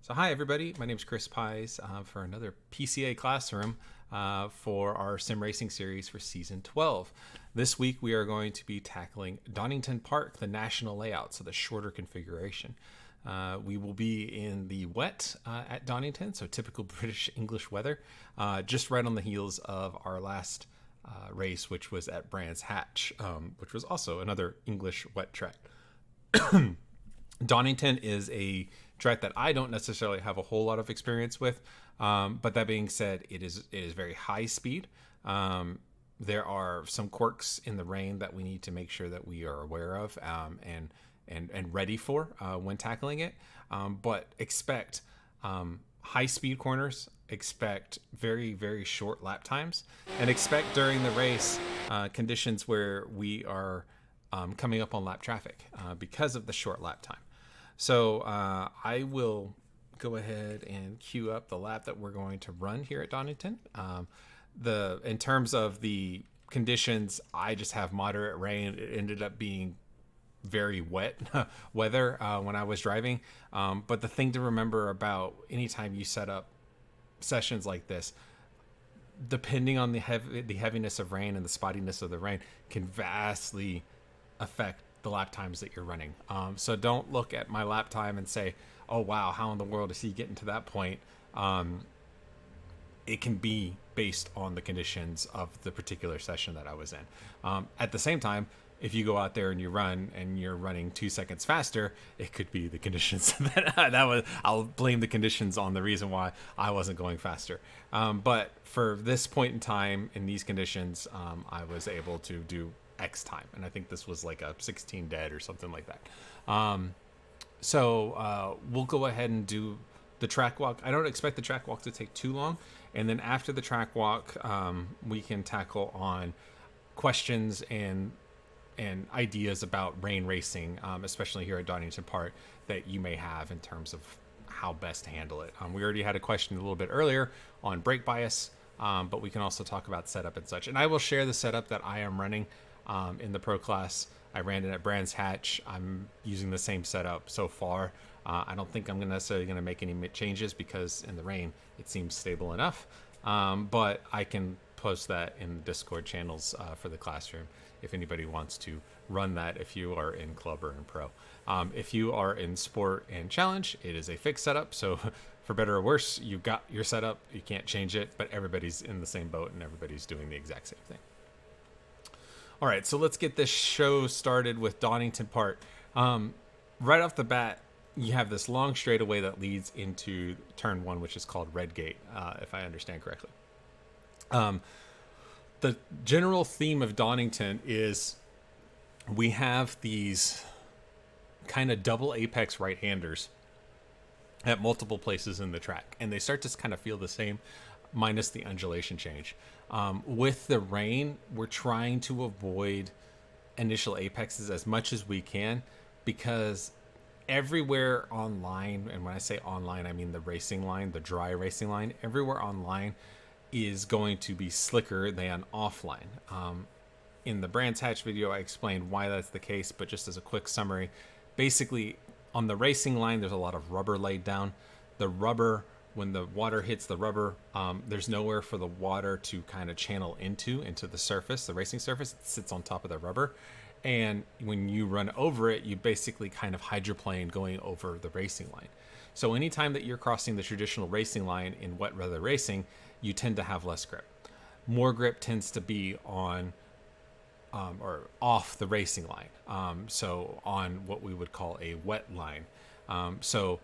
So hi everybody, my name is Chris Pies for another PCA classroom for our sim racing series for season 12. This week we are going to be tackling Donington Park, the national layout, so the shorter configuration. We will be in the wet at Donington, so typical British English weather, just right on the heels of our last race, which was at Brands Hatch, which was also another English wet track. Donington is a track that I don't necessarily have a whole lot of experience with, but that being said, it is very high speed. There are some quirks in the rain that we need to make sure that we are aware of and ready for when tackling it. But expect high speed corners, expect very short lap times, and expect during the race conditions where we are coming up on lap traffic because of the short lap time. So I will go ahead and queue up the lap that we're going to run here at Donington. In terms of the conditions, I just have moderate rain. It ended up being very wet weather when I was driving. But the thing to remember about anytime you set up sessions like this, depending on the heaviness of rain and the spottiness of the rain, can vastly affect the lap times that you're running. So don't look at my lap time and say, oh wow, how in the world is he getting to that point? It can be based on the conditions of the particular session that I was in. At the same time, if you go out there and you run and you're running 2 seconds faster, it could be the conditions I'll blame the conditions on the reason why I wasn't going faster. But for this point in time in these conditions, I was able to do X time, and I think this was like a 16 dead or something like that. So we'll go ahead and do the track walk. I don't expect the track walk to take too long, and then after the track walk, we can tackle on questions and ideas about rain racing, especially here at Donington Park, that you may have in terms of how best to handle it. We already had a question a little bit earlier on brake bias, but we can also talk about setup and such. And I will share the setup that I am running in the pro class. I ran it at Brands Hatch. I'm using the same setup so far. I don't think I'm necessarily going to make any changes because in the rain it seems stable enough. But I can post that in the Discord channels for the classroom if anybody wants to run that, if you are in club or in pro. If you are in sport and challenge, it is a fixed setup. So for better or worse, you've got your setup. You can't change it, but everybody's in the same boat and everybody's doing the exact same thing. All right, so let's get this show started with Donington Park. Right off the bat, you have this long straightaway that leads into turn 1, which is called Red Gate, if I understand correctly. The general theme of Donington is we have these kind of double apex right-handers at multiple places in the track, and they start to kind of feel the same, minus the undulation change. With the rain, we're trying to avoid initial apexes as much as we can, because everywhere online, and when I say online, I mean the racing line, the dry racing line, everywhere online is going to be slicker than offline. In the Brands Hatch video, I explained why that's the case, but just as a quick summary, basically on the racing line, there's a lot of rubber laid down. The rubber, when the water hits the rubber, there's nowhere for the water to kind of channel into the surface, the racing surface. It sits on top of the rubber. And when you run over it, you basically kind of hydroplane going over the racing line. So anytime that you're crossing the traditional racing line in wet weather racing, you tend to have less grip. More grip tends to be on or off the racing line. So on what we would call a wet line. So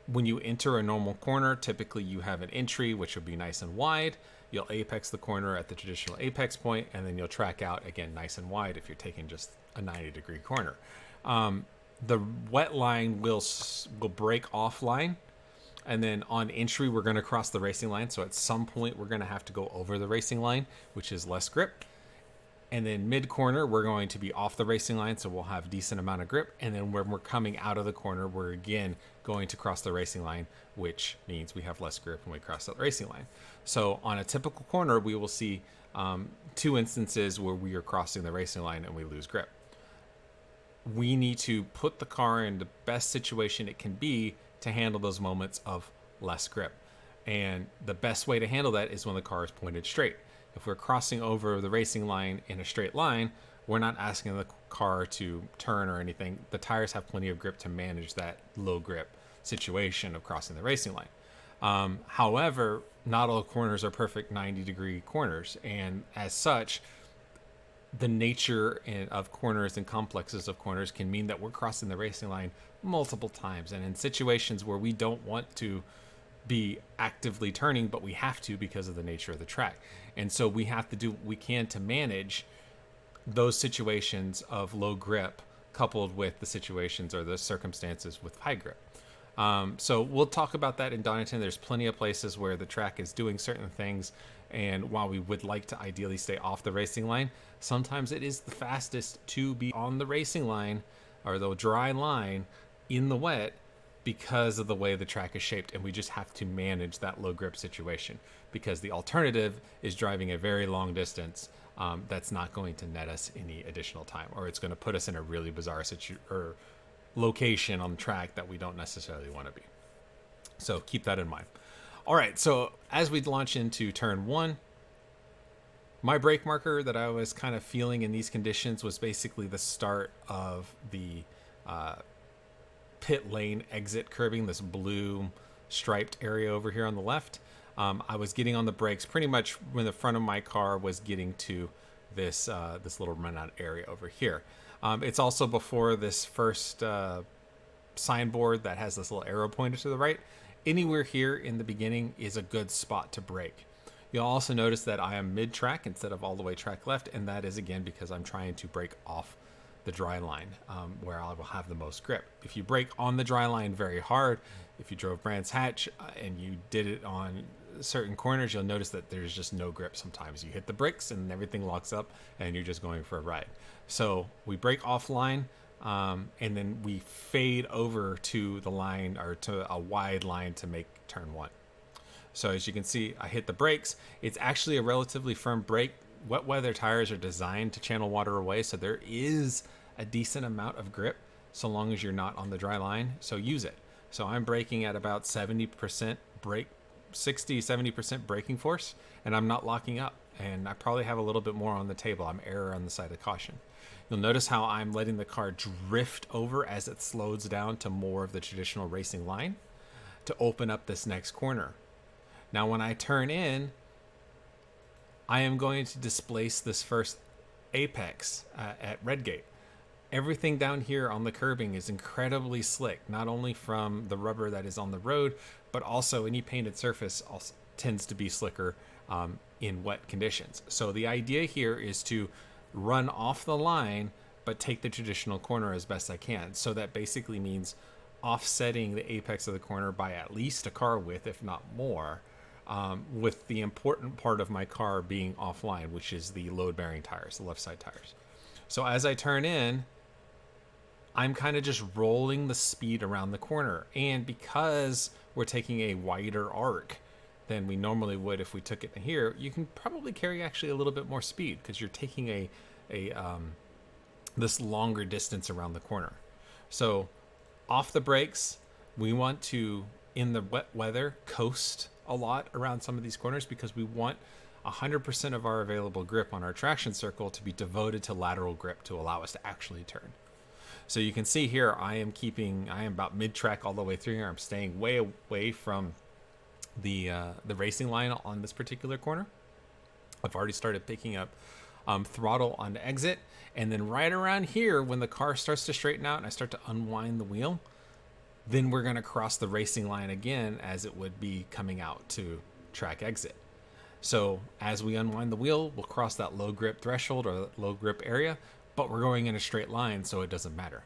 when you enter a normal corner, typically you have an entry, which will be nice and wide. You'll apex the corner at the traditional apex point, and then you'll track out again nice and wide if you're taking just a 90-degree corner. The wet line will break offline, and then on entry we're going to cross the racing line. So at some point we're going to have to go over the racing line, which is less grip. And then mid corner, we're going to be off the racing line, so we'll have decent amount of grip. And then when we're coming out of the corner, we're again going to cross the racing line, which means we have less grip when we cross that racing line. So on a typical corner, we will see 2 instances where we are crossing the racing line and we lose grip. We need to put the car in the best situation it can be to handle those moments of less grip. And the best way to handle that is when the car is pointed straight. If we're crossing over the racing line in a straight line, we're not asking the car to turn or anything. The tires have plenty of grip to manage that low grip situation of crossing the racing line. However, not all corners are perfect 90-degree corners. And as such, the nature of corners and complexes of corners can mean that we're crossing the racing line multiple times. And in situations where we don't want to be actively turning, but we have to because of the nature of the track. And so we have to do what we can to manage those situations of low grip coupled with the situations or the circumstances with high grip. So we'll talk about that in Donington. There's plenty of places where the track is doing certain things, and while we would like to ideally stay off the racing line, sometimes it is the fastest to be on the racing line or the dry line in the wet because of the way the track is shaped, and we just have to manage that low grip situation because the alternative is driving a very long distance that's not going to net us any additional time, or it's going to put us in a really bizarre location on the track that we don't necessarily want to be. So keep that in mind. All right, so as we launch into turn one, my brake marker that I was kind of feeling in these conditions was basically the start of the pit lane exit curbing, this blue striped area over here on the left. I was getting on the brakes pretty much when the front of my car was getting to this little runout area over here. It's also before this first signboard that has this little arrow pointed to the right. Anywhere here in the beginning is a good spot to brake. You'll also notice that I am mid-track instead of all the way track left, and that is again because I'm trying to brake off the dry line where I will have the most grip. If you brake on the dry line very hard, if you drove Brands Hatch and you did it on certain corners, you'll notice that there's just no grip sometimes. You hit the brakes and everything locks up and you're just going for a ride. So we brake offline and then we fade over to the line or to a wide line to make turn one. So as you can see, I hit the brakes. It's actually a relatively firm brake. Wet weather tires are designed to channel water away, so there is a decent amount of grip so long as you're not on the dry line, so use it. So I'm braking at about 70% brake, 60-70% braking force, and I'm not locking up, and I probably have a little bit more on the table. I'm error on the side of caution. You'll notice how I'm letting the car drift over as it slows down to more of the traditional racing line to open up this next corner. Now when I turn in, I am going to displace this first apex at Redgate. Everything down here on the curbing is incredibly slick, not only from the rubber that is on the road, but also any painted surface also tends to be slicker in wet conditions. So the idea here is to run off the line, but take the traditional corner as best I can. So that basically means offsetting the apex of the corner by at least a car width, if not more, with the important part of my car being offline, which is the load-bearing tires, the left side tires. So as I turn in, I'm kind of just rolling the speed around the corner. And because we're taking a wider arc than we normally would if we took it here, you can probably carry actually a little bit more speed because you're taking this longer distance around the corner. So off the brakes, we want to, in the wet weather, coast a lot around some of these corners because we want 100% of our available grip on our traction circle to be devoted to lateral grip to allow us to actually turn. So you can see here, I am about mid-track all the way through here. I'm staying way away from the racing line on this particular corner. I've already started picking up throttle on the exit. And then right around here, when the car starts to straighten out and I start to unwind the wheel, then we're going to cross the racing line again as it would be coming out to track exit. So as we unwind the wheel, we'll cross that low grip threshold or low grip area, but we're going in a straight line, so it doesn't matter.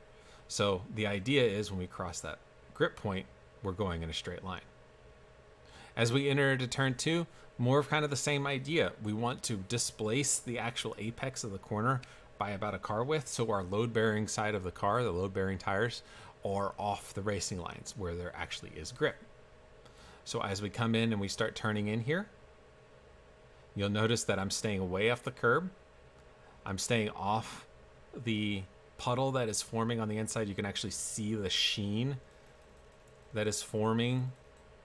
So the idea is when we cross that grip point, we're going in a straight line. As we enter into turn two, more of kind of the same idea. We want to displace the actual apex of the corner by about a car width, so our load-bearing side of the car, the load-bearing tires, are off the racing lines where there actually is grip. So as we come in and we start turning in here, you'll notice that I'm staying away off the curb. I'm staying off the puddle that is forming on the inside. You can actually see the sheen that is forming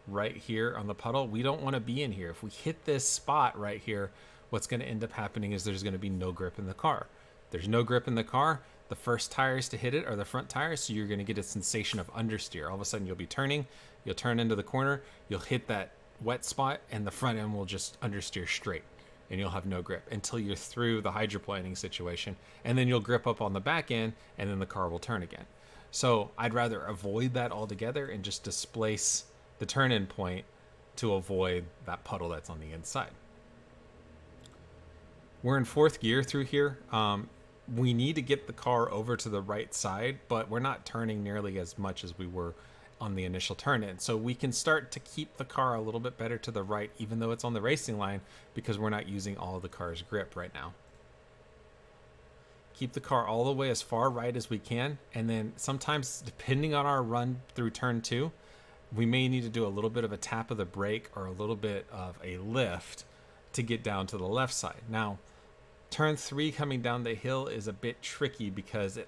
right here on the puddle. We don't want to be in here. If we hit this spot right here, what's going to end up happening is there's going to be no grip in the car. There's no grip in the car. The first tires to hit it are the front tires, so you're going to get a sensation of understeer. All of a sudden, you'll be turning, you'll turn into the corner, you'll hit that wet spot, and the front end will just understeer straight, and you'll have no grip until you're through the hydroplaning situation, and then you'll grip up on the back end, and then the car will turn again. So I'd rather avoid that altogether and just displace the turn-in point to avoid that puddle that's on the inside. We're in fourth gear through here. We need to get the car over to the right side, but we're not turning nearly as much as we were on the initial turn-in. So we can start to keep the car a little bit better to the right, even though it's on the racing line, because we're not using all of the car's grip right now. Keep the car all the way as far right as we can, and then sometimes, depending on our run through turn 2, we may need to do a little bit of a tap of the brake or a little bit of a lift to get down to the left side. Now, turn 3 coming down the hill is a bit tricky because it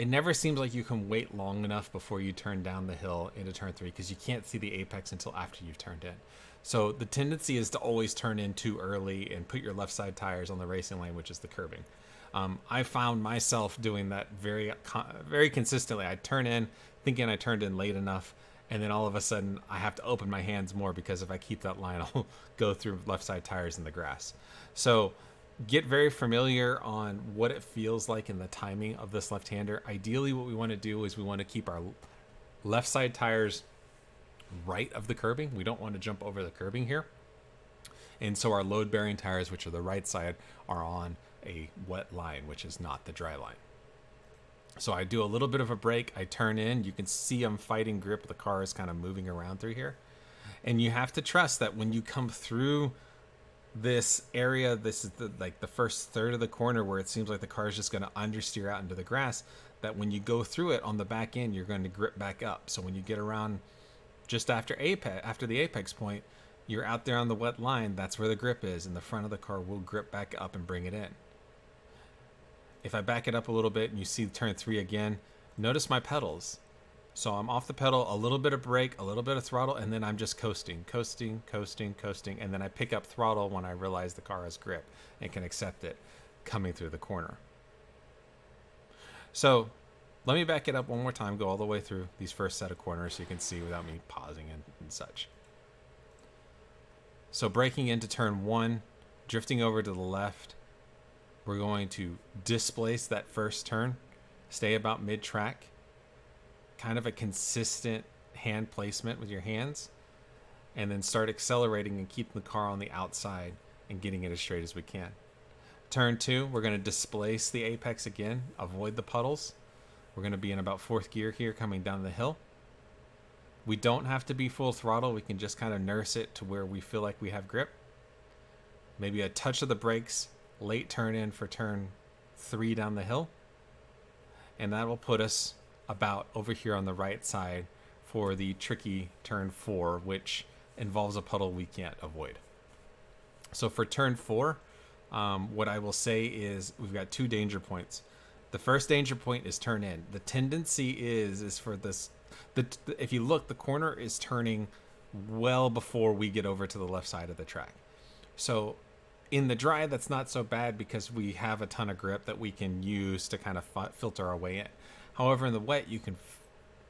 never seems like you can wait long enough before you turn down the hill into turn 3, because you can't see the apex until after you've turned in. So the tendency is to always turn in too early and put your left side tires on the racing lane, which is the curbing. I found myself doing that very consistently. I turn in thinking I turned in late enough, and then all of a sudden I have to open my hands more, because if I keep that line, I'll go through left side tires in the grass. So get very familiar on what it feels like in the timing of this left-hander. Ideally, what we want to do is we want to keep our left side tires right of the curbing. We don't want to jump over the curbing here. And so our load-bearing tires, which are the right side, are on a wet line, which is not the dry line. So I do a little bit of a brake. I turn in. You can see I'm fighting grip. The car is kind of moving around through here. And you have to trust that when you come through this area, this is the first third of the corner where it seems like the car is just going to understeer out into the grass, that when you go through it on the back end, you're going to grip back up. So when you get around just after the apex point, you're out there on the wet line. That's where the grip is, and the front of the car will grip back up and bring it in. If I back it up a little bit and you see turn 3 again, notice my pedals. So I'm off the pedal, a little bit of brake, a little bit of throttle, and then I'm just coasting, and then I pick up throttle when I realize the car has grip and can accept it coming through the corner. So let me back it up one more time, go all the way through these first set of corners so you can see without me pausing and such. So braking into turn 1, drifting over to the left, we're going to displace that first turn, stay about mid-track, kind of a consistent hand placement with your hands, and then start accelerating and keeping the car on the outside and getting it as straight as we can. Turn 2, we're going to displace the apex again, avoid the puddles. We're going to be in about fourth gear here coming down the hill. We don't have to be full throttle. We can just kind of nurse it to where we feel like we have grip. Maybe a touch of the brakes, late turn in for turn 3 down the hill. And that will put us about over here on the right side for the tricky turn 4, which involves a puddle we can't avoid. So for turn 4, what I will say is we've got 2 danger points. The first danger point is turn in. The tendency is for this, if you look, the corner is turning well before we get over to the left side of the track. So in the dry, that's not so bad because we have a ton of grip that we can use to kind of filter our way in. However, in the wet, you can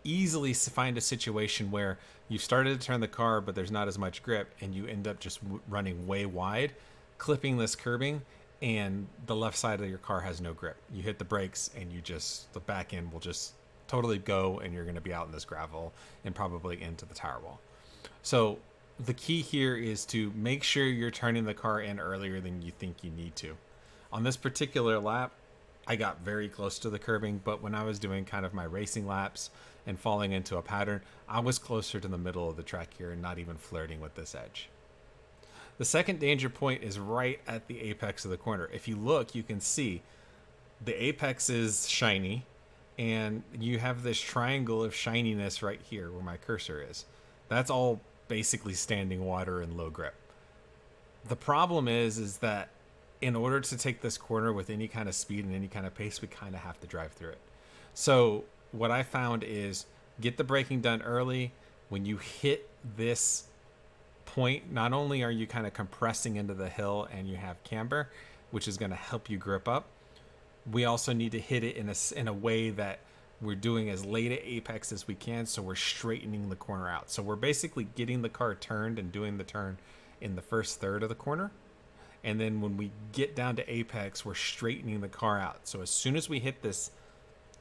easily find a situation where you've started to turn the car, but there's not as much grip, and you end up just running way wide, clipping this curbing, and the left side of your car has no grip. You hit the brakes, and the back end will just totally go, and you're going to be out in this gravel and probably into the tire wall. So the key here is to make sure you're turning the car in earlier than you think you need to. On this particular lap, I got very close to the curbing, but when I was doing kind of my racing laps and falling into a pattern, I was closer to the middle of the track here and not even flirting with this edge. The second danger point is right at the apex of the corner. If you look, you can see the apex is shiny, and you have this triangle of shininess right here where my cursor is. That's all basically standing water and low grip. The problem is that in order to take this corner with any kind of speed and any kind of pace, we kind of have to drive through it. So what I found is Get the braking done early. When you hit this point, not only are you kind of compressing into the hill and you have camber, which is going to help you grip up, we also need to hit it in a way that we're doing as late at apex as we can, so we're straightening the corner out. So we're basically getting the car turned and doing the turn in the first third of the corner. And then when we get down to apex, we're straightening the car out. So as soon as we hit this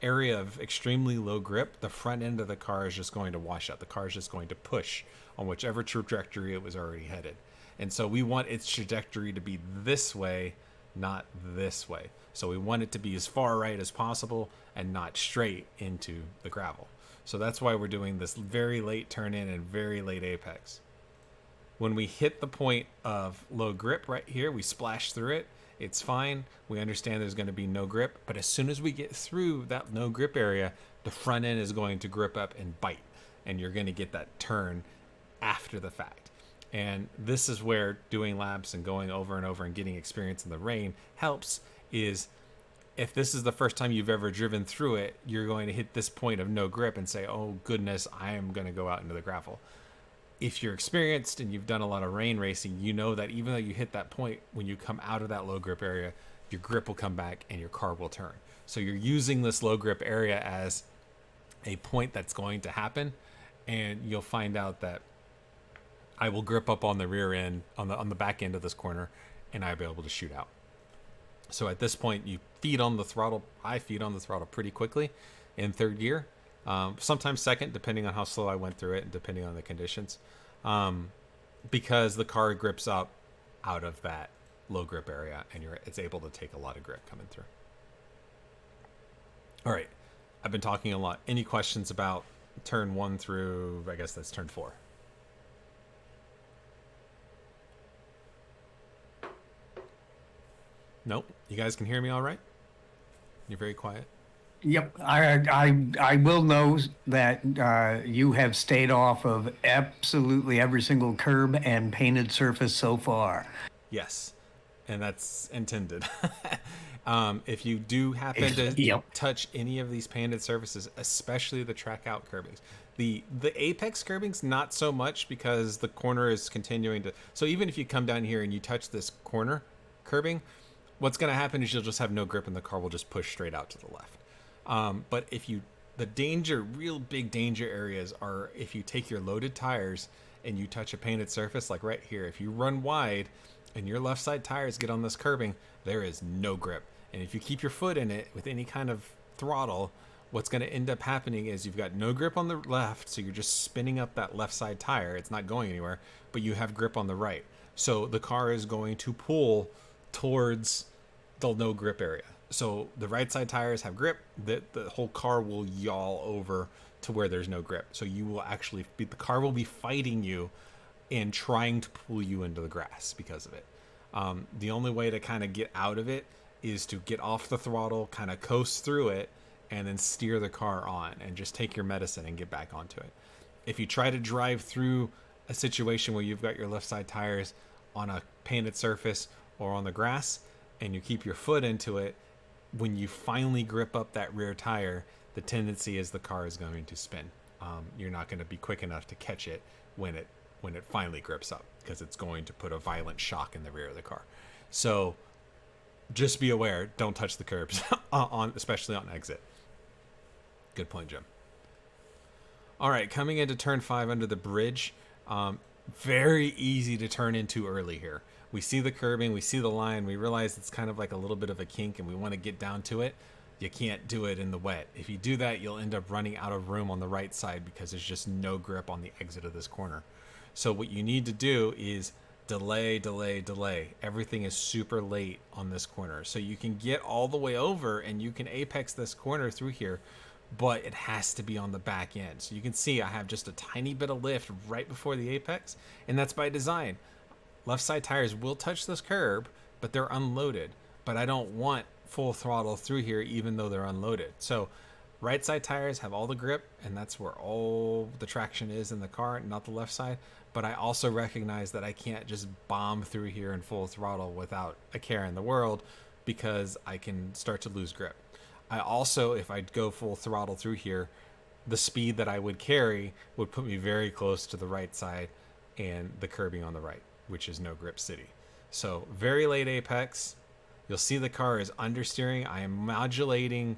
area of extremely low grip, the front end of the car is just going to wash out. The car is just going to push on whichever trajectory it was already headed. And so we want its trajectory to be this way, not this way. So we want it to be as far right as possible and not straight into the gravel. So that's why we're doing this very late turn in and very late apex. When we hit the point of low grip right here, we splash through it. It's fine. We understand there's going to be no grip. But as soon as we get through that no grip area, the front end is going to grip up and bite. And you're going to get that turn after the fact. And this is where doing laps and going over and over and getting experience in the rain helps. Is if this is the first time you've ever driven through it, you're going to hit this point of no grip and say, oh goodness, I am going to go out into the gravel. If you're experienced and you've done a lot of rain racing, you know that even though you hit that point, when you come out of that low grip area, your grip will come back and your car will turn. So you're using this low grip area as a point that's going to happen, and you'll find out that I will grip up on the rear end, on the back end of this corner, and I'll be able to shoot out. So at this point, you feed on the throttle. I feed on the throttle pretty quickly in third gear. Sometimes second, depending on how slow I went through it and depending on the conditions, because the car grips up out of that low grip area and it's able to take a lot of grip coming through. All right, I've been talking a lot. Any questions about turn 1 through, I guess that's turn 4? Nope. You guys can hear me all right? You're very quiet. Yep, I will know that you have stayed off of absolutely every single curb and painted surface so far. Yes, and that's intended. If you do happen to touch any of these painted surfaces, especially the track out curbings, the apex curbings, not so much, because the corner is continuing to. So even if you come down here and you touch this corner curbing, what's going to happen is you'll just have no grip and the car will just push straight out to the left. But the real big danger areas are if you take your loaded tires and you touch a painted surface, like right here. If you run wide and your left side tires get on this curbing, there is no grip. And if you keep your foot in it with any kind of throttle, what's going to end up happening is you've got no grip on the left, so you're just spinning up that left side tire. It's not going anywhere, but you have grip on the right. So the car is going to pull towards the no grip area. So the right side tires have grip, the whole car will yaw over to where there's no grip. So you will actually the car will be fighting you and trying to pull you into the grass because of it. The only way to kind of get out of it is to get off the throttle, kind of coast through it, and then steer the car on and just take your medicine and get back onto it. If you try to drive through a situation where you've got your left side tires on a painted surface or on the grass and you keep your foot into it, when you finally grip up that rear tire, the tendency is the car is going to spin. You're not going to be quick enough to catch it when it finally grips up, because it's going to put a violent shock in the rear of the car. So just be aware, don't touch the curbs, especially on exit. Good point, Jim. All right, coming into turn 5 under the bridge, very easy to turn into early here. We see the curbing, we see the line, we realize it's kind of like a little bit of a kink and we want to get down to it. You can't do it in the wet. If you do that, you'll end up running out of room on the right side because there's just no grip on the exit of this corner. So what you need to do is delay. Everything is super late on this corner. So you can get all the way over and you can apex this corner through here, but it has to be on the back end. So you can see I have just a tiny bit of lift right before the apex, and that's by design. Left side tires will touch this curb, but they're unloaded. But I don't want full throttle through here even though they're unloaded. So right side tires have all the grip, and that's where all the traction is in the car, not the left side. But I also recognize that I can't just bomb through here in full throttle without a care in the world, because I can start to lose grip. I also, if I go full throttle through here, the speed that I would carry would put me very close to the right side and the curbing on the right, which is no grip city. So very late apex. You'll see the car is understeering. I am modulating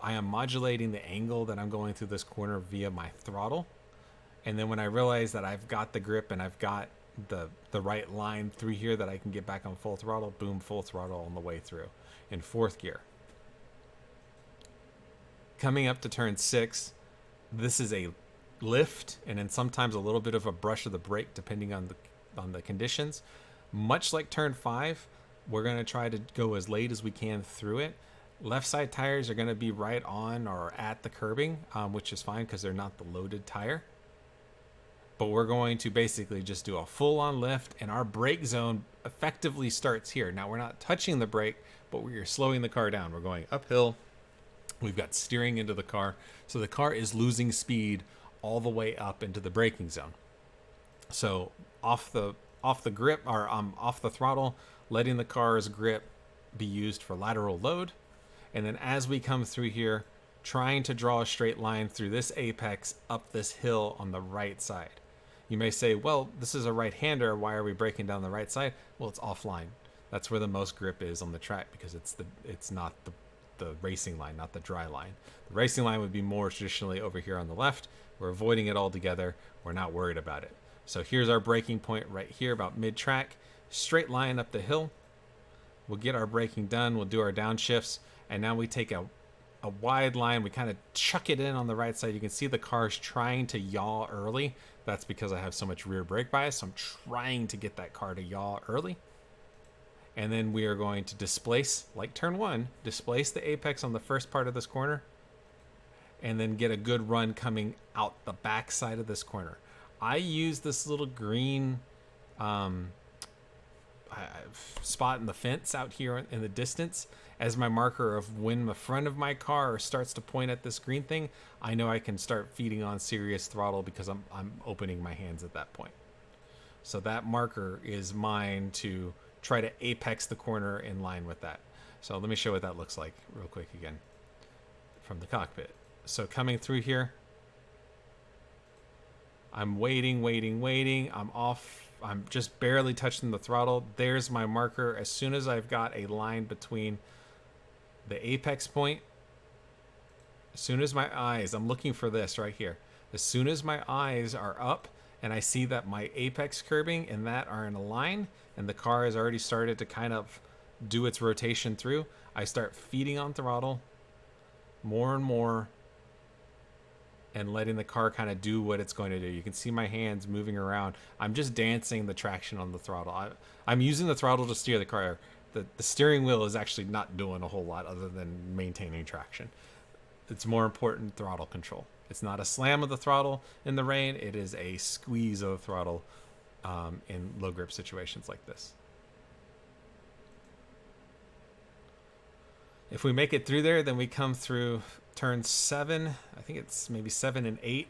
the angle that I'm going through this corner via my throttle. And then when I realize that I've got the grip and I've got the right line through here that I can get back on full throttle, boom, full throttle on the way through in fourth gear. Coming up to turn 6, this is a lift and then sometimes a little bit of a brush of the brake depending on the conditions. Much like turn 5, we're going to try to go as late as we can through it. Left side tires are going to be right on or at the curbing, which is fine because they're not the loaded tire. But we're going to basically just do a full-on lift, and our brake zone effectively starts here. Now, we're not touching the brake, but we're slowing the car down. We're going uphill. We've got steering into the car. So the car is losing speed all the way up into the braking zone. So off the grip, or off the throttle, letting the car's grip be used for lateral load. And then as we come through here, trying to draw a straight line through this apex up this hill on the right side. You may say, well, this is a right-hander. Why are we breaking down the right side? Well, it's offline. That's where the most grip is on the track because it's not the racing line, not the dry line. The racing line would be more traditionally over here on the left. We're avoiding it altogether. We're not worried about it. So here's our braking point right here, about mid-track. Straight line up the hill. We'll get our braking done. We'll do our downshifts. And now we take a wide line. We kind of chuck it in on the right side. You can see the car's trying to yaw early. That's because I have so much rear brake bias. So I'm trying to get that car to yaw early. And then we are going to displace, like turn 1, displace the apex on the first part of this corner. And then get a good run coming out the back side of this corner. I use this little green spot in the fence out here in the distance as my marker of when the front of my car starts to point at this green thing. I know I can start feeding on serious throttle because I'm opening my hands at that point. So that marker is mine to try to apex the corner in line with that. So let me show what that looks like real quick again from the cockpit. So coming through here, I'm waiting. I'm off. I'm just barely touching the throttle. There's my marker. As soon as I've got a line between the apex point, as soon as my eyes, I'm looking for this right here. As soon as my eyes are up and I see that my apex curbing and that are in a line and the car has already started to kind of do its rotation through, I start feeding on throttle more and more and letting the car kind of do what it's going to do. You can see my hands moving around. I'm just dancing the traction on the throttle. I'm using the throttle to steer the car. The steering wheel is actually not doing a whole lot other than maintaining traction. It's more important throttle control. It's not a slam of the throttle in the rain. It is a squeeze of the throttle in low grip situations like this. If we make it through there, then we come through turn 7. I think it's maybe 7 and 8.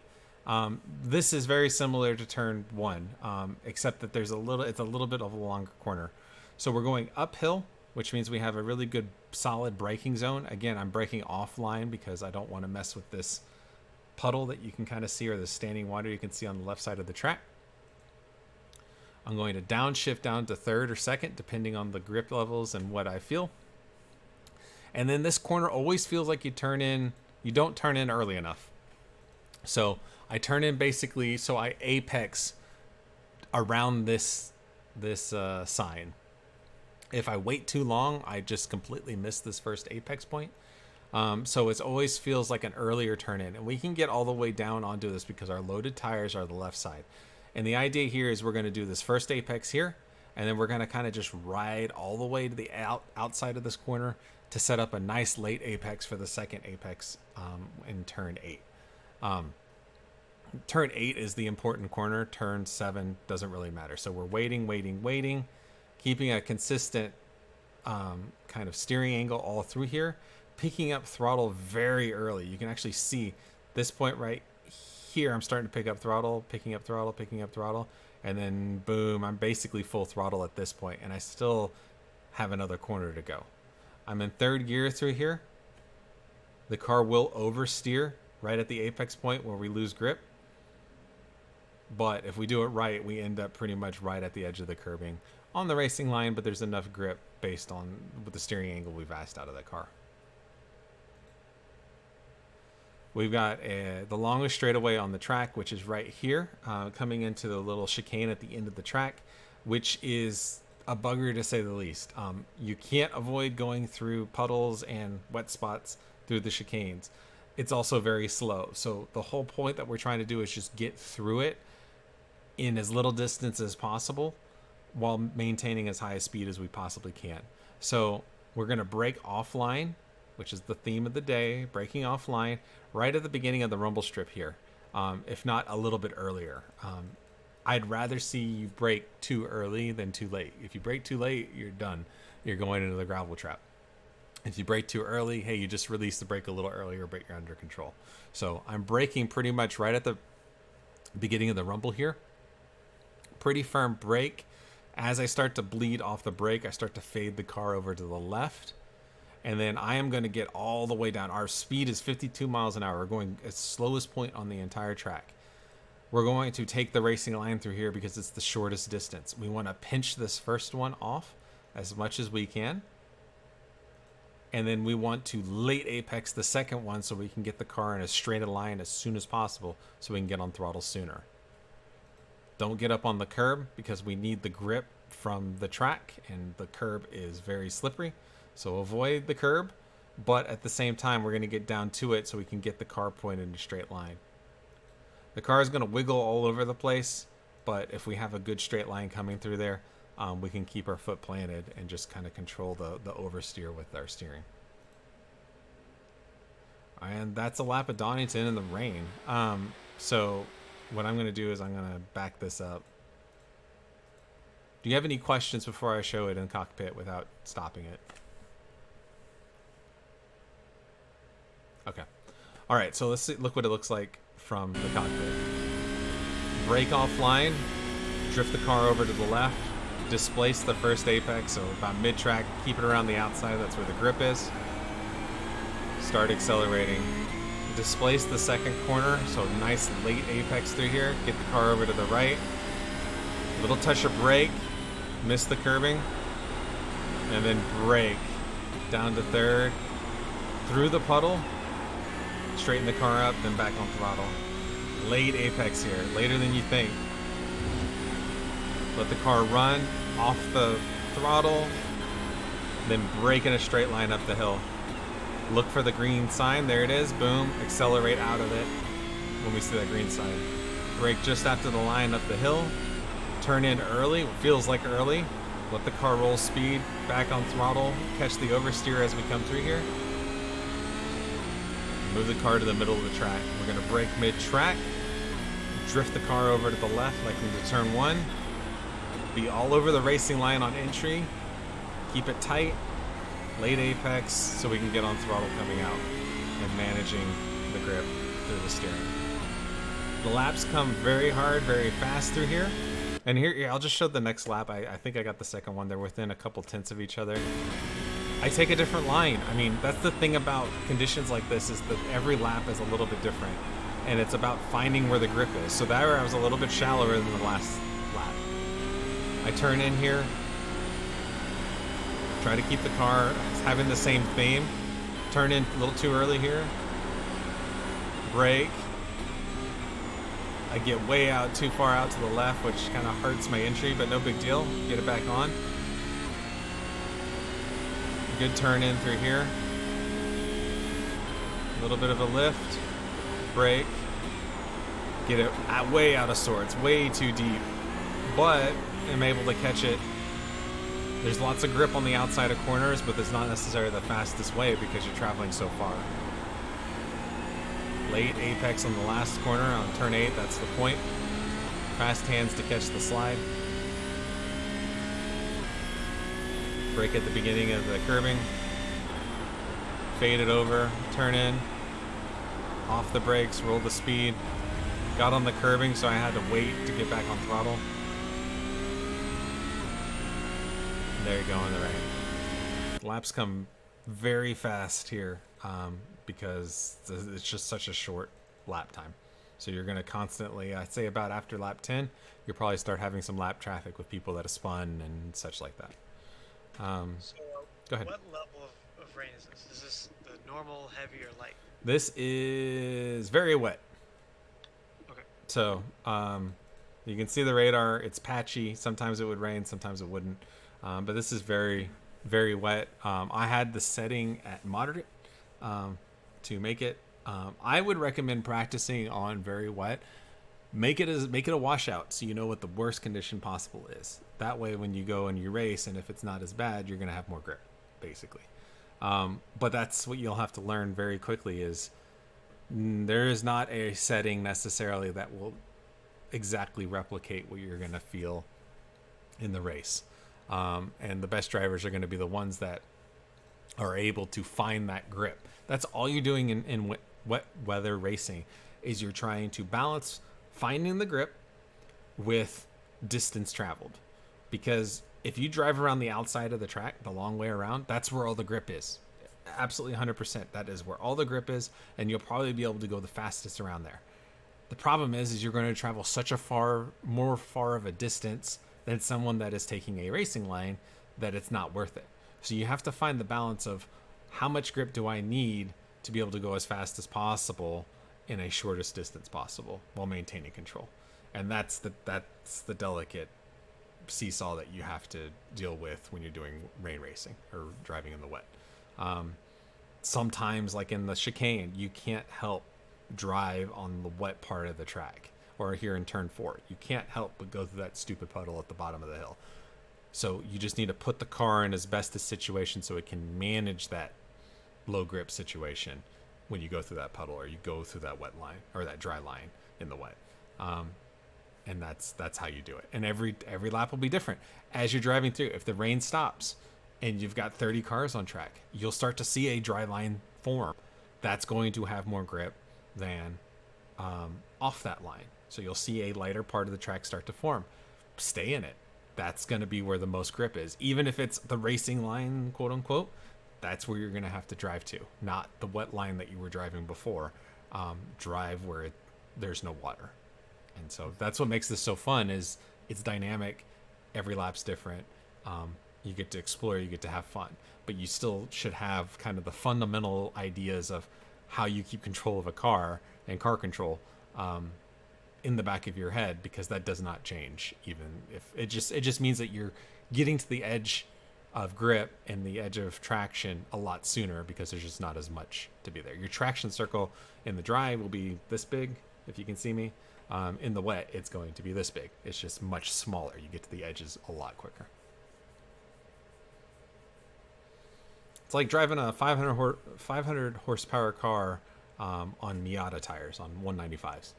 This is very similar to turn 1, except that it's a little bit of a longer corner. So we're going uphill, which means we have a really good solid braking zone. Again, I'm braking offline because I don't want to mess with this puddle that you can kind of see, or the standing water you can see on the left side of the track. I'm going to downshift down to third or second, depending on the grip levels and what I feel. And then this corner always feels like you don't turn in early enough. So I turn in basically, so I apex around this sign. If I wait too long, I just completely miss this first apex point. So it always feels like an earlier turn in. And we can get all the way down onto this because our loaded tires are the left side. And the idea here is we're going to do this first apex here, and then we're going to kind of just ride all the way to the outside of this corner to set up a nice late apex for the second apex in turn 8. Turn 8 is the important corner. Turn 7 doesn't really matter. So we're waiting, keeping a consistent kind of steering angle all through here, picking up throttle very early. You can actually see this point right here. I'm starting to pick up throttle, picking up throttle, and then boom, I'm basically full throttle at this point, and I still have another corner to go. I'm in third gear through here. The car will oversteer right at the apex point where we lose grip. But if we do it right, we end up pretty much right at the edge of the curbing on the racing line, but there's enough grip based on with the steering angle we've asked out of that car. We've got the longest straightaway on the track, which is right here, coming into the little chicane at the end of the track, which is a bugger to say the least. You can't avoid going through puddles and wet spots through the chicanes. It's also very slow. So the whole point that we're trying to do is just get through it in as little distance as possible while maintaining as high a speed as we possibly can. So we're going to brake offline, which is the theme of the day, braking offline right at the beginning of the rumble strip here, if not a little bit earlier. I'd rather see you brake too early than too late. If you brake too late, you're done. You're going into the gravel trap. If you brake too early, hey, you just release the brake a little earlier, but you're under control. So I'm braking pretty much right at the beginning of the rumble here. Pretty firm brake. As I start to bleed off the brake, I start to fade the car over to the left. And then I am going to get all the way down. Our speed is 52 miles an hour. We're going at slowest point on the entire track. We're going to take the racing line through here because it's the shortest distance. We want to pinch this first one off as much as we can. And then we want to late apex the second one so we can get the car in a straight line as soon as possible so we can get on throttle sooner. Don't get up on the curb because we need the grip from the track and the curb is very slippery. So avoid the curb, but at the same time, we're going to get down to it so we can get the car pointed in a straight line. The car is going to wiggle all over the place, but if we have a good straight line coming through there, we can keep our foot planted and just kind of control the oversteer with our steering. And that's a lap of Donington in the rain. So what I'm going to do is I'm going to back this up. Do you have any questions before I show it in cockpit without stopping it? Okay. All right, so let's see, look what it looks like from the cockpit. Brake offline, drift the car over to the left, displace the first apex, so about mid-track, keep it around the outside, that's where the grip is. Start accelerating. Displace the second corner, so nice late apex through here, get the car over to the right. Little touch of brake, miss the curbing, and then brake down to third, through the puddle, straighten the car up, then back on throttle. Late apex here, later than you think. Let the car run off the throttle, then brake in a straight line up the hill. Look for the green sign, there it is, boom, accelerate out of it when we see that green sign. Brake just after the line up the hill, turn in early, what feels like early, let the car roll speed, back on throttle, catch the oversteer as we come through here. Move the car to the middle of the track. We're going to brake mid-track, drift the car over to the left like into turn one, be all over the racing line on entry, keep it tight, late apex so we can get on throttle coming out and managing the grip through the steering. The laps come very hard, very fast through here. And here, I'll just show the next lap. I think I got the second one. They're within a couple tenths of each other. I take a different line. I mean, that's the thing about conditions like this is that every lap is a little bit different. And it's about finding where the grip is. So there I was a little bit shallower than the last lap. I turn in here. Try to keep the car having the same theme. Turn in a little too early here. Brake. I get way out, too far out to the left, which kind of hurts my entry, but no big deal. Get it back on. Good turn in through here. A little bit of a lift. Brake. Get it way out of sorts, way too deep. But I'm able to catch it. There's lots of grip on the outside of corners, but it's not necessarily the fastest way because you're traveling so far. Late apex on the last corner on turn 8, that's the point. Fast hands to catch the slide. Brake at the beginning of the curbing. Fade it over, turn in. Off the brakes, roll the speed. Got on the curbing, so I had to wait to get back on throttle. There you go on the right. Laps come very fast here. because it's just such a short lap time. So you're going to constantly, I'd say about after lap 10, you'll probably start having some lap traffic with people that have spun and such like that. So, Go ahead. what level of rain is this? Is this the normal, heavy, or light? This is very wet. Okay. So you can see the radar. It's patchy. Sometimes it would rain, sometimes it wouldn't. But this is very, very wet. I had the setting at moderate to make it. I would recommend practicing on very wet. Make it a washout, so you know what the worst condition possible is. That way, when you go and you race, and if it's not as bad, you're gonna have more grip, basically. But that's what you'll have to learn very quickly is there is not a setting necessarily that will exactly replicate what you're going to feel in the race. And the best drivers are going to be the ones that are able to find that grip. That's all you're doing in wet weather racing is you're trying to balance finding the grip with distance traveled. Because if you drive around the outside of the track, the long way around, that's where all the grip is. Absolutely 100%. That is where all the grip is, and you'll probably be able to go the fastest around there. The problem is you're going to travel such a far of a distance than someone that is taking a racing line that it's not worth it. So you have to find the balance of how much grip do I need to be able to go as fast as possible in a shortest distance possible while maintaining control. And that's the delicate seesaw that you have to deal with when you're doing rain racing or driving in the wet. Sometimes, like in the chicane, you can't help drive on the wet part of the track, or here in turn 4, you can't help but go through that stupid puddle at the bottom of the hill. So you just need to put the car in as best a situation so it can manage that low grip situation when you go through that puddle or you go through that wet line or that dry line in the wet. And that's how you do it. And every lap will be different. As you're driving through, if the rain stops and you've got 30 cars on track, you'll start to see a dry line form. That's going to have more grip than off that line. So you'll see a lighter part of the track start to form. Stay in it. That's going to be where the most grip is. Even if it's the racing line, quote unquote, that's where you're going to have to drive to, not the wet line that you were driving before. Drive where there's no water. And so that's what makes this so fun is it's dynamic. Every lap's different. You get to explore, you get to have fun, but you still should have kind of the fundamental ideas of how you keep control of a car and car control in the back of your head, because that does not change. Even if it just means that you're getting to the edge of grip and the edge of traction a lot sooner because there's just not as much to be there. Your traction circle in the dry will be this big, if you can see me. In the wet, it's going to be this big. It's just much smaller. You get to the edges a lot quicker. It's like driving a 500 horsepower car on Miata tires on 195s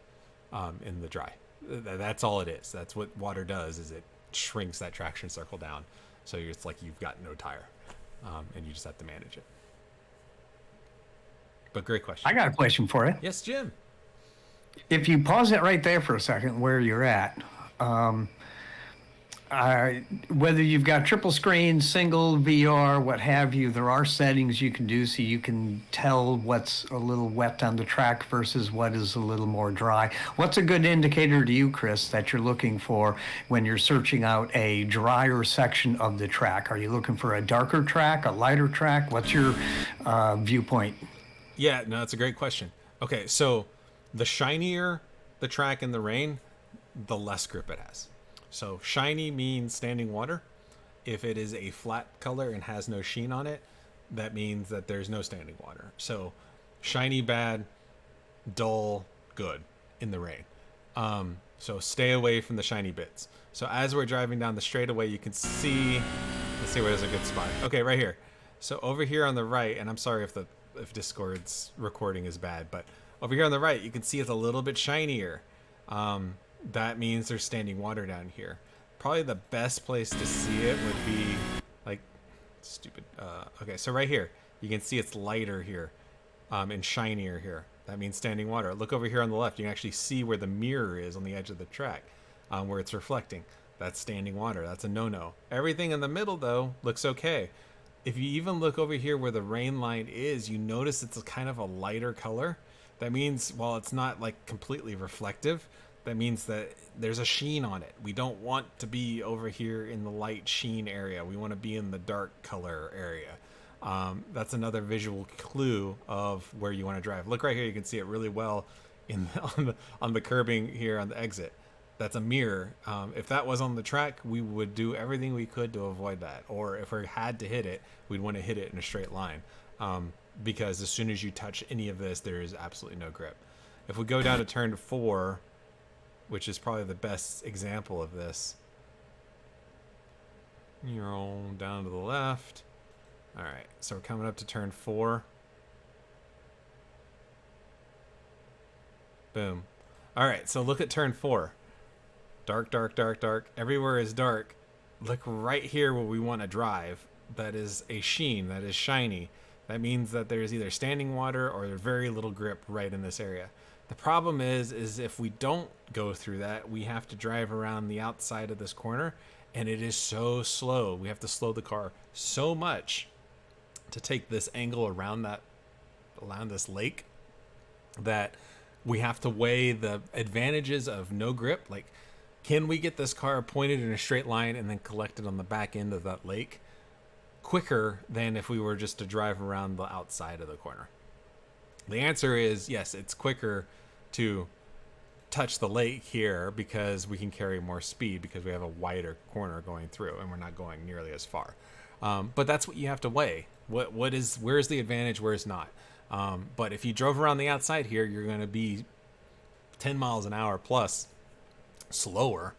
in the dry. That's all it is. That's what water does, is it shrinks that traction circle down. So it's like you've got no tire, and you just have to manage it. But great question. I got a question for you. Yes, Jim. If you pause it right there for a second, where you're at, whether you've got triple screen, single, VR, what have you, there are settings you can do so you can tell what's a little wet on the track versus what is a little more dry. What's a good indicator to you, Chris, that you're looking for when you're searching out a drier section of the track? Are you looking for a darker track, a lighter track? What's your viewpoint? Yeah, no, that's a great question. Okay, so the shinier the track in the rain, the less grip it has. So shiny means standing water. If it is a flat color and has no sheen on it, that means that there's no standing water. So shiny, bad; dull, good in the rain. So stay away from the shiny bits. So as we're driving down the straightaway, you can see, let's see where there's a good spot. Okay, right here. So over here on the right, and I'm sorry if Discord's recording is bad, but over here on the right, you can see it's a little bit shinier. That means there's standing water down here. Probably the best place to see it would be like stupid. Okay, so right here, you can see it's lighter here and shinier here. That means standing water. Look over here on the left. You can actually see where the mirror is on the edge of the track, where it's reflecting. That's standing water. That's a no-no. Everything in the middle, though, looks okay. if you even look over here where the rain line is, you notice it's a kind of a lighter color. That means, while it's not like completely reflective, that means that there's a sheen on it. We don't want to be over here in the light sheen area. We want to be in the dark color area. That's another visual clue of where you want to drive. Look right here, you can see it really well on the curbing here on the exit. That's a mirror. If that was on the track, we would do everything we could to avoid that. Or if we had to hit it, we'd want to hit it in a straight line. Because as soon as you touch any of this, there is absolutely no grip. If we go down to turn 4, which is probably the best example of this, you're down to the left. All right, so we're coming up to turn 4. Boom. All right, so look at turn 4. Dark, dark, dark, dark. Everywhere is dark. Look right here where we want to drive. That is a sheen. That is shiny. That means that there's either standing water or very little grip right in this area. The problem is if we don't go through that, we have to drive around the outside of this corner, and it is so slow. We have to slow the car so much to take this angle around this lake that we have to weigh the advantages of no grip. Like, can we get this car pointed in a straight line and then collect it on the back end of that lake quicker than if we were just to drive around the outside of the corner? The answer is yes, it's quicker to touch the lake here because we can carry more speed because we have a wider corner going through and we're not going nearly as far. But that's what you have to weigh. Where's the advantage, where's not? But if you drove around the outside here, you're going to be 10 miles an hour plus slower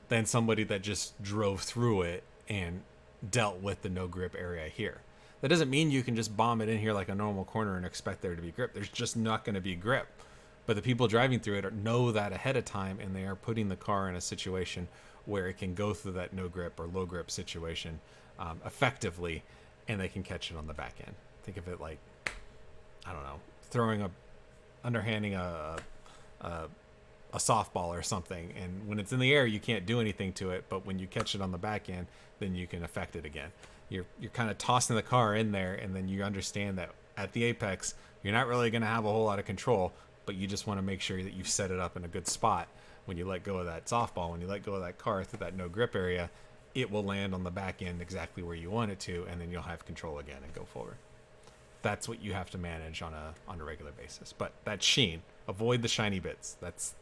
than somebody that just drove through it and dealt with the no grip area here. That doesn't mean you can just bomb it in here like a normal corner and expect there to be grip. There's just not going to be grip. But the people driving through it know that ahead of time, and they are putting the car in a situation where it can go through that no grip or low grip situation effectively, and they can catch it on the back end. Think of it like, I don't know, underhanding a softball or something, and when it's in the air you can't do anything to it, but when you catch it on the back end, then you can affect it again. You're kind of tossing the car in there, and then you understand that at the apex you're not really going to have a whole lot of control, but you just want to make sure that you've set it up in a good spot. When you let go of that softball, when you let go of that car through that no grip area, it will land on the back end exactly where you want it to, and then you'll have control again and go forward. That's what you have to manage on a regular basis. But that sheen, avoid the shiny bits. That's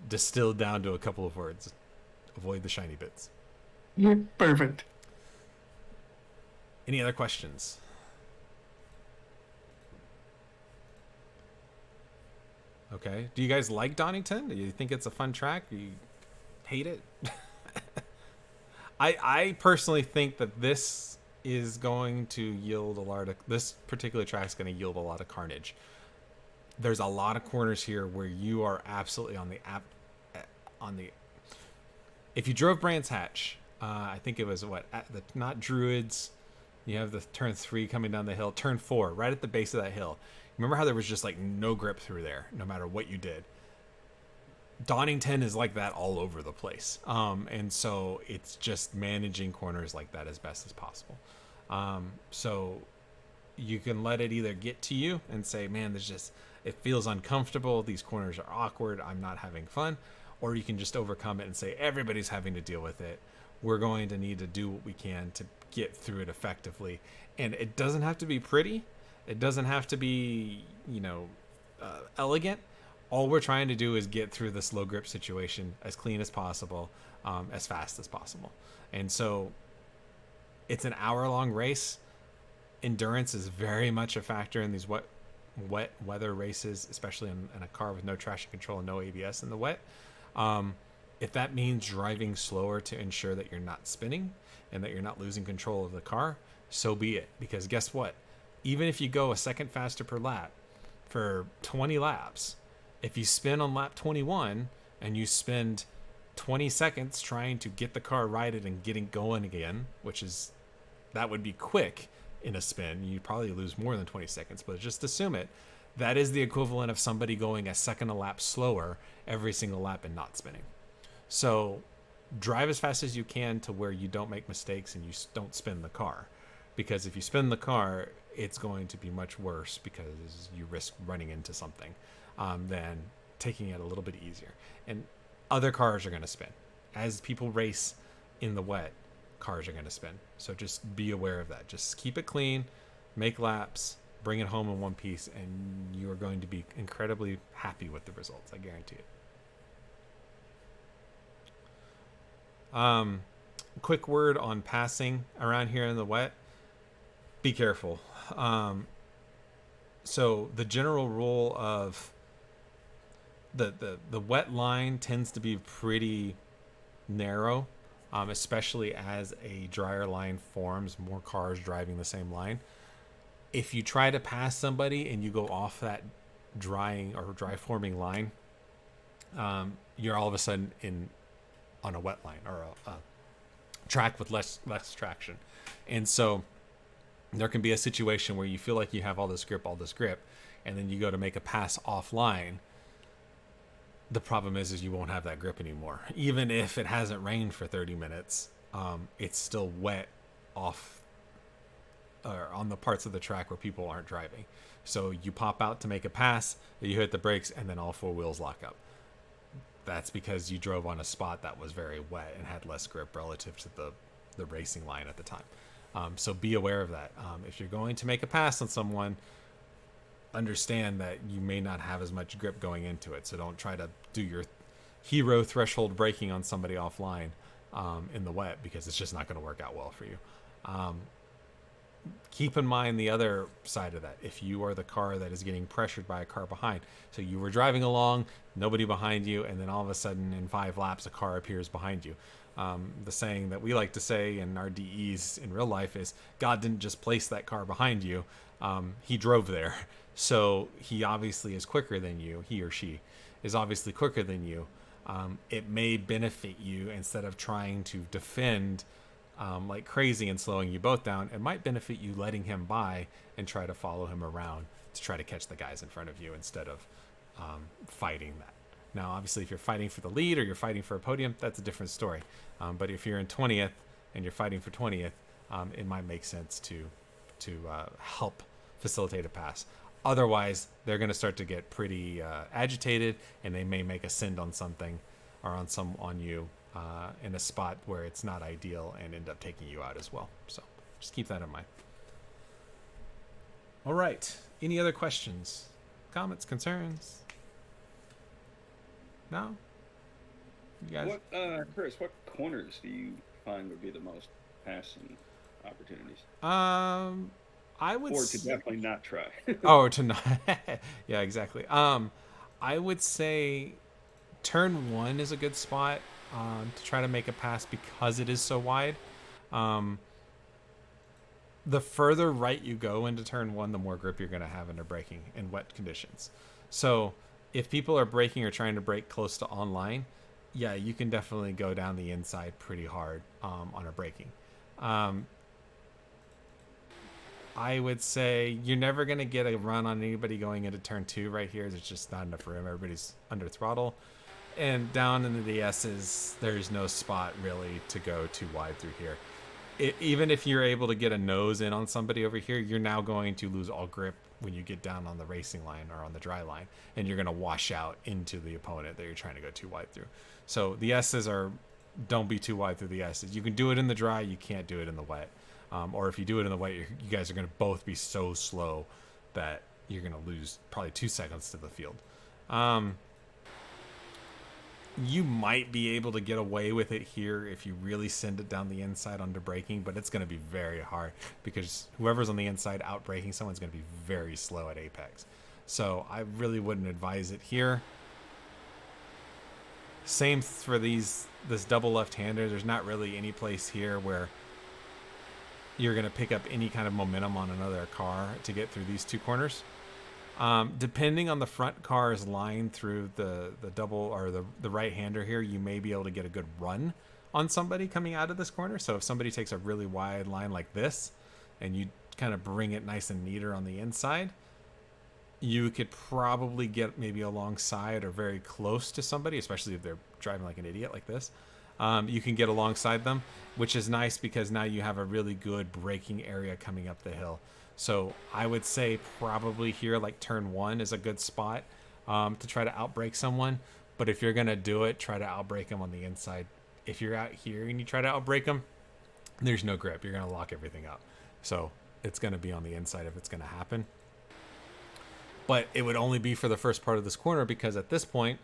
distilled down to a couple of words. Avoid the shiny bits. Perfect. Any other questions? Okay. Do you guys like Donington? Do you think it's a fun track? Do you hate it? I personally think that this is going to yield this particular track is going to yield a lot of carnage. There's a lot of corners here where you are absolutely on the if you drove Brands Hatch, I think it was not Druids. You have the turn 3 coming down the hill, turn 4 right at the base of that hill. Remember how there was just like no grip through there, no matter what you did. Donington is like that all over the place. And so it's just managing corners like that as best as possible. So you can let it either get to you and say, man, it feels uncomfortable. These corners are awkward. I'm not having fun. Or you can just overcome it and say, everybody's having to deal with it. We're going to need to do what we can to get through it effectively. And it doesn't have to be pretty. It doesn't have to be, elegant. All we're trying to do is get through this low grip situation as clean as possible, as fast as possible. And so it's an hour-long race. Endurance is very much a factor in these wet weather races, especially in a car with no traction control and no ABS in the wet. If that means driving slower to ensure that you're not spinning and that you're not losing control of the car, so be it. Because guess what? Even if you go a second faster per lap for 20 laps, if you spin on lap 21 and you spend 20 seconds trying to get the car righted and getting going again, that would be quick in a spin, you'd probably lose more than 20 seconds, but just assume it. That is the equivalent of somebody going a second a lap slower every single lap and not spinning. So drive as fast as you can to where you don't make mistakes and you don't spin the car, because if you spin the car, it's going to be much worse because you risk running into something than taking it a little bit easier. And other cars are going to spin. As people race in the wet, cars are going to spin. So just be aware of that. Just keep it clean, make laps, bring it home in one piece, and you are going to be incredibly happy with the results. I guarantee it. Quick word on passing around here in the wet. Be careful. So the general rule of the wet line tends to be pretty narrow, especially as a drier line forms, more cars driving the same line. If you try to pass somebody and you go off that dry forming line, you're all of a sudden on a wet line or a track with less traction. And so there can be a situation where you feel like you have all this grip, and then you go to make a pass offline. The problem is you won't have that grip anymore. Even if it hasn't rained for 30 minutes, it's still wet off or on the parts of the track where people aren't driving. So you pop out to make a pass, you hit the brakes, and then all four wheels lock up. That's because you drove on a spot that was very wet and had less grip relative to the racing line at the time. So be aware of that. If you're going to make a pass on someone, understand that you may not have as much grip going into it. So don't try to do your hero threshold braking on somebody offline in the wet, because it's just not going to work out well for you. Keep in mind the other side of that. If you are the car that is getting pressured by a car behind, so you were driving along, nobody behind you, and then all of a sudden in 5 laps a car appears behind you. The saying that we like to say in our DEs in real life is, God didn't just place that car behind you, he drove there. So he obviously is quicker than you. He or she is obviously quicker than you. It may benefit you, instead of trying to defend like crazy and slowing you both down, it might benefit you letting him by and try to follow him around to try to catch the guys in front of you instead of fighting that. Now, obviously, if you're fighting for the lead or you're fighting for a podium, that's a different story. But if you're in 20th and you're fighting for 20th, it might make sense to help facilitate a pass. Otherwise, they're going to start to get pretty agitated, and they may make a send on something or on you in a spot where it's not ideal and end up taking you out as well. So just keep that in mind. All right. Any other questions, comments, concerns? No? You guys? Chris, what corners do you find would be the most passing opportunities? I would or to definitely not try. Oh, to not. Yeah, exactly. I would say turn 1 is a good spot to try to make a pass because it is so wide. The further right you go into turn 1, the more grip you're going to have under braking in wet conditions. So if people are braking or trying to brake close to online, yeah, you can definitely go down the inside pretty hard on a braking. I would say you're never going to get a run on anybody going into turn 2 right here. There's just not enough room. Everybody's under throttle. And down into the S's, there's no spot really to go too wide through here. Even if you're able to get a nose in on somebody over here, you're now going to lose all grip when you get down on the racing line or on the dry line. And you're going to wash out into the opponent that you're trying to go too wide through. So the S's don't be too wide through the S's. You can do it in the dry. You can't do it in the wet. Or if you do it in the wet, you guys are going to both be so slow that you're going to lose probably 2 seconds to the field. You might be able to get away with it here if you really send it down the inside under braking, but it's going to be very hard because whoever's on the inside out braking someone's going to be very slow at apex. So I really wouldn't advise it here. Same for this double left-hander. There's not really any place here where you're going to pick up any kind of momentum on another car to get through these 2 corners. Depending on the front car's line through the double or the right-hander here, you may be able to get a good run on somebody coming out of this corner. So if somebody takes a really wide line like this and you kind of bring it nice and neater on the inside, you could probably get maybe alongside or very close to somebody, especially if they're driving like an idiot like this. you can get alongside them, which is nice because now you have a really good braking area coming up the hill. So I would say probably here, like turn 1 is a good spot to try to outbrake someone. But if you're going to do it, try to outbrake them on the inside. If you're out here and you try to outbrake them, there's no grip. You're going to lock everything up. So it's going to be on the inside if it's going to happen. But it would only be for the first part of this corner, because at this point,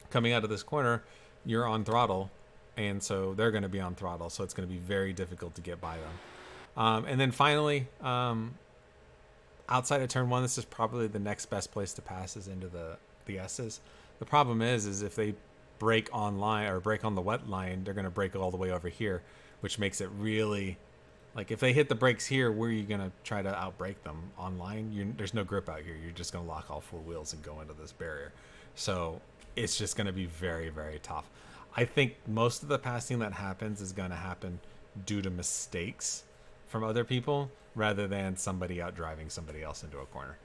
coming out of this corner, you're on throttle, and so they're going to be on throttle, so it's going to be very difficult to get by them. And then finally, outside of turn 1, this is probably the next best place to pass is into the S's. The problem is if they brake on line or brake on the wet line, they're going to brake all the way over here, which makes it really... Like, if they hit the brakes here, where are you going to try to outbrake them? Online, there's no grip out here. You're just going to lock all 4 wheels and go into this barrier. So it's just going to be very, very tough. I think most of the passing that happens is going to happen due to mistakes from other people rather than somebody out driving somebody else into a corner.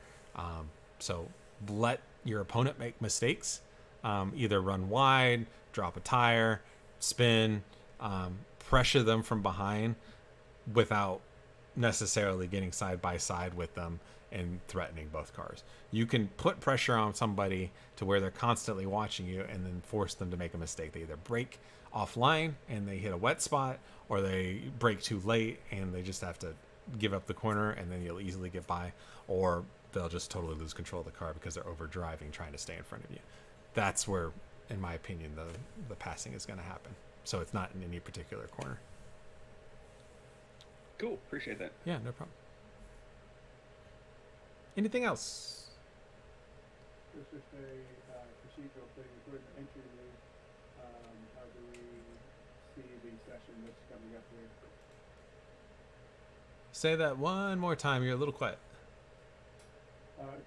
So let your opponent make mistakes. Either run wide, drop a tire, spin, pressure them from behind, without necessarily getting side by side with them and threatening both cars. You can put pressure on somebody to where they're constantly watching you and then force them to make a mistake. They either brake offline and they hit a wet spot, or they brake too late and they just have to give up the corner, and then you'll easily get by, or they'll just totally lose control of the car because they're over driving trying to stay in front of you. That's where, in my opinion, the passing is going to happen. So it's not in any particular corner. Cool. Appreciate that. Yeah, no problem. Anything else? It's just a procedural thing for the entry league. How do we see the session that's coming up here? Say that one more time. You're a little quiet.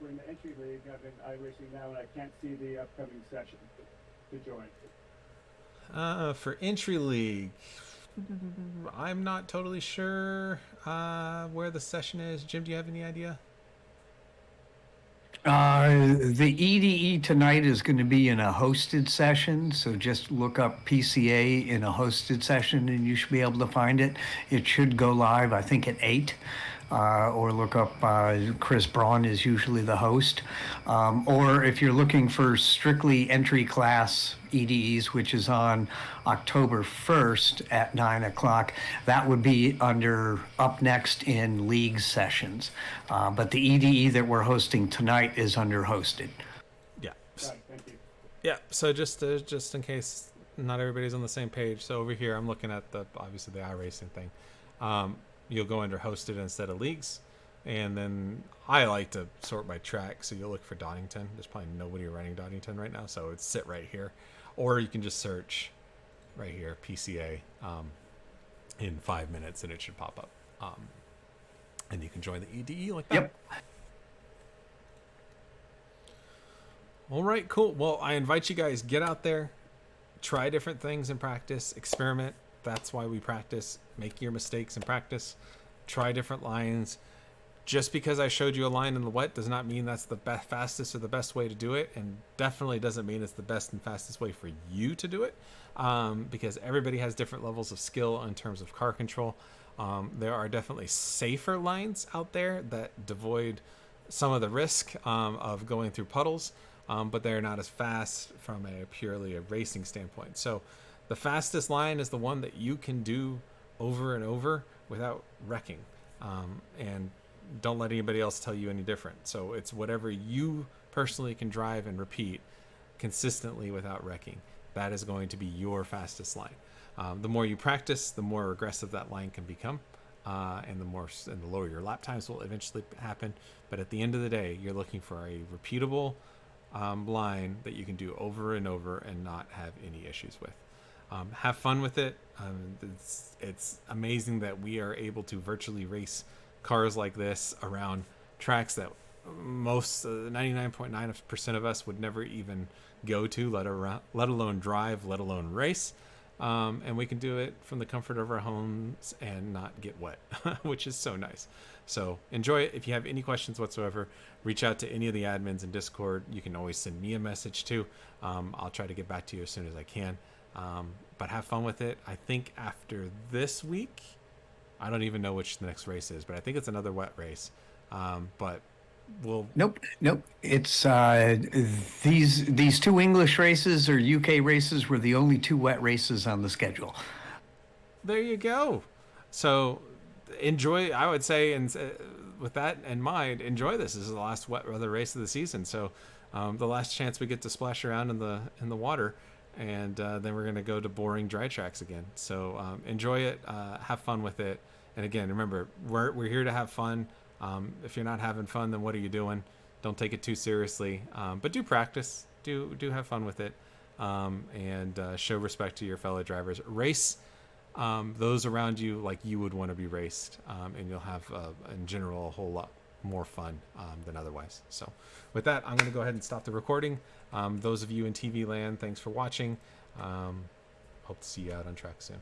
We're in the entry league. I'm in iRacing now, and I can't see the upcoming session to join. For entry league, I'm not totally sure where the session is. Jim, do you have any idea? The EDE tonight is going to be in a hosted session, so just look up PCA in a hosted session and you should be able to find it. It should go live, I think, at 8. Or look up Chris Braun is usually the host. Or if you're looking for strictly entry class EDEs, which is on October 1st at 9 o'clock, that would be up next in league sessions. But the EDE that we're hosting tonight is under hosted. Yeah. Right, thank you. Yeah. So just in case not everybody's on the same page. So over here, I'm looking at obviously the iRacing thing. You'll go under hosted instead of leagues. And then I like to sort by track. So you'll look for Donington. There's probably nobody running Donington right now. So it's sit right here. Or you can just search right here, PCA, in 5 minutes and it should pop up. And you can join the EDE like that. Yep. All right, cool. Well, I invite you guys, get out there, try different things in practice, experiment. That's why we practice. Make your mistakes in practice. Try different lines. Just because I showed you a line in the wet does not mean that's the fastest or the best way to do it, and definitely doesn't mean it's the best and fastest way for you to do it, because everybody has different levels of skill in terms of car control. There are definitely safer lines out there that devoid some of the risk of going through puddles, but they're not as fast from a purely a racing standpoint. So the fastest line is the one that you can do over and over without wrecking. And don't let anybody else tell you any different. So it's whatever you personally can drive and repeat consistently without wrecking. That is going to be your fastest line. The more you practice, the more aggressive that line can become, and the lower your lap times will eventually happen. But at the end of the day, you're looking for a repeatable line that you can do over and over and not have any issues with. Have fun with it. It's amazing that we are able to virtually race cars like this around tracks that most 99.9% of us would never even go to, let alone drive, let alone race. And we can do it from the comfort of our homes and not get wet, which is so nice. So enjoy it. If you have any questions whatsoever, reach out to any of the admins in Discord. You can always send me a message too. I'll try to get back to you as soon as I can. But have fun with it. I think after this week, I don't even know which the next race is, but I think it's another wet race. But we'll. Nope. It's these two English races or UK races were the only two wet races on the schedule. There you go. So enjoy. I would say, and with that in mind, enjoy this. This is the last wet weather race of the season. So the last chance we get to splash around in the water, and then we're gonna go to boring dry tracks again. So enjoy it. Have fun with it. And again, remember, we're here to have fun. If you're not having fun, then what are you doing? Don't take it too seriously, but do practice. Do have fun with it, and show respect to your fellow drivers. Race those around you like you would want to be raced, and you'll have, in general, a whole lot more fun than otherwise. So with that, I'm going to go ahead and stop the recording. Those of you in TV land, thanks for watching. Hope to see you out on track soon.